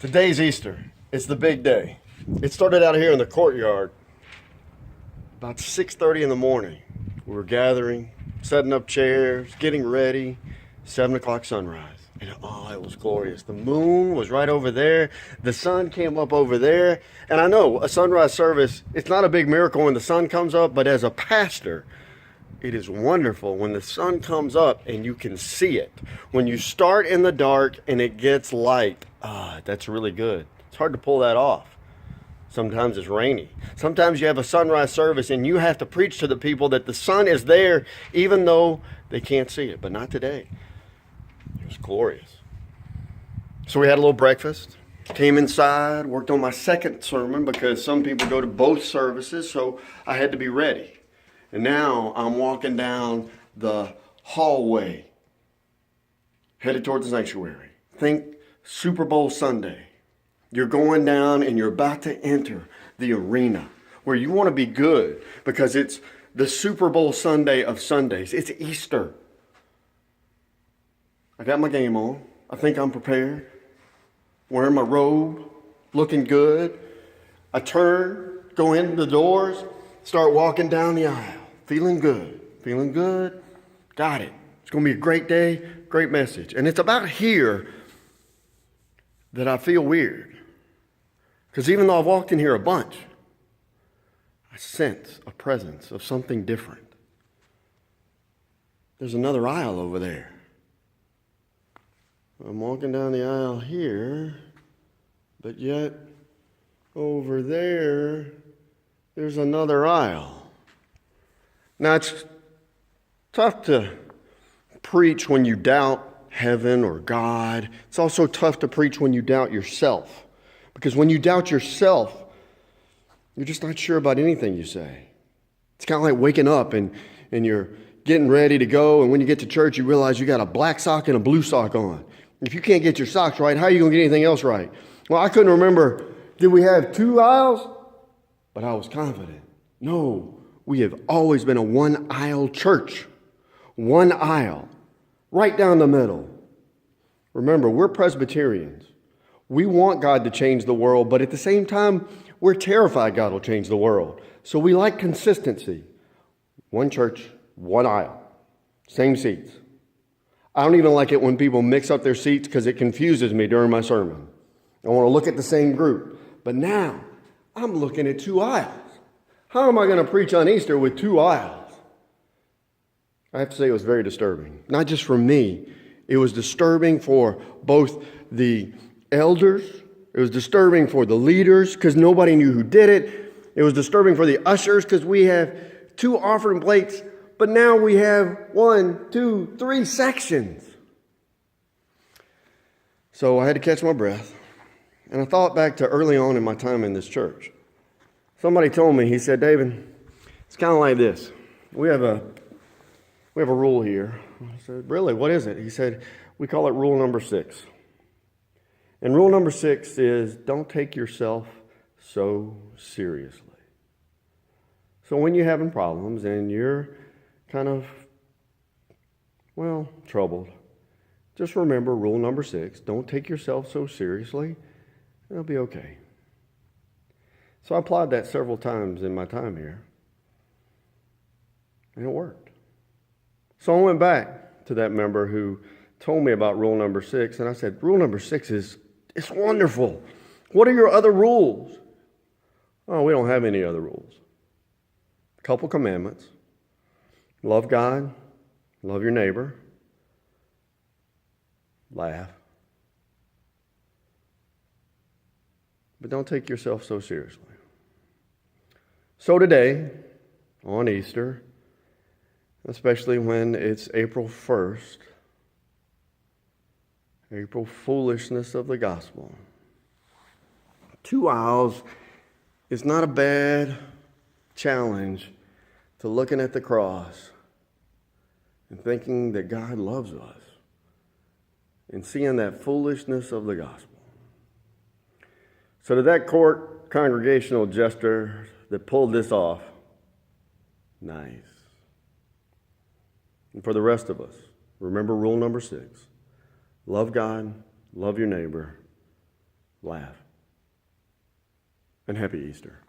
Today's Easter. It's the big day. It started out here in the courtyard about 6:30 in the morning. We were gathering, setting up chairs, getting ready. 7 o'clock sunrise. And it was glorious. The moon was right over there. The sun came up over there. And I know a sunrise service, it's not a big miracle when the sun comes up, but as a pastor, it is wonderful when the sun comes up and you can see it. When you start in the dark and it gets light, that's really good. It's hard to pull that off. Sometimes it's rainy. Sometimes you have a sunrise service and you have to preach to the people that the sun is there even though they can't see it. But not today. It was glorious. So we had a little breakfast. Came inside, worked on my second sermon because some people go to both services, so I had to be ready. And now I'm walking down the hallway, headed towards the sanctuary. Think Super Bowl Sunday. You're going down and you're about to enter the arena where you want to be good because it's the Super Bowl Sunday of Sundays. It's Easter. I got my game on. I think I'm prepared. Wearing my robe, looking good. I turn, go into the doors, start walking down the aisle. Feeling good. Feeling good. Got it. It's going to be a great day, great message. And it's about here that I feel weird. Because even though I've walked in here a bunch, I sense a presence of something different. There's another aisle over there. I'm walking down the aisle here, but yet over there's another aisle. Now, it's tough to preach when you doubt heaven or God. It's also tough to preach when you doubt yourself. Because when you doubt yourself, you're just not sure about anything you say. It's kind of like waking up and you're getting ready to go, and when you get to church, you realize you got a black sock and a blue sock on. If you can't get your socks right, how are you going to get anything else right? Well, I couldn't remember, did we have 2 aisles? But I was confident. No. We have always been a one-aisle church. One aisle. Right down the middle. Remember, we're Presbyterians. We want God to change the world, but at the same time, we're terrified God will change the world. So we like consistency. One church, one aisle. Same seats. I don't even like it when people mix up their seats because it confuses me during my sermon. I want to look at the same group. But now, I'm looking at 2 aisles. How am I going to preach on Easter with 2 aisles? I have to say it was very disturbing. Not just for me. It was disturbing for both the elders. It was disturbing for the leaders because nobody knew who did it. It was disturbing for the ushers because we have 2 offering plates, but now we have 1, 2, 3 sections. So I had to catch my breath. And I thought back to early on in my time in this church. Somebody told me, he said, David, it's kind of like this. We have a rule here. I said, really, what is it? He said, we call it rule number 6. And rule number 6 is don't take yourself so seriously. So when you're having problems and you're kind of, troubled, just remember rule number 6. Don't take yourself so seriously. It'll be okay. So I applied that several times in my time here. And it worked. So I went back to that member who told me about rule number 6, and I said, rule number 6 it's wonderful. What are your other rules? Oh, we don't have any other rules. A couple commandments. Love God, love your neighbor, laugh. But don't take yourself so seriously. So today, on Easter, especially when it's April 1st, April foolishness of the gospel, 2 aisles is not a bad challenge to looking at the cross and thinking that God loves us and seeing that foolishness of the gospel. So to that court congregational jester that pulled this off, nice. And for the rest of us, remember rule number 6. Love God, love your neighbor, laugh. And happy Easter.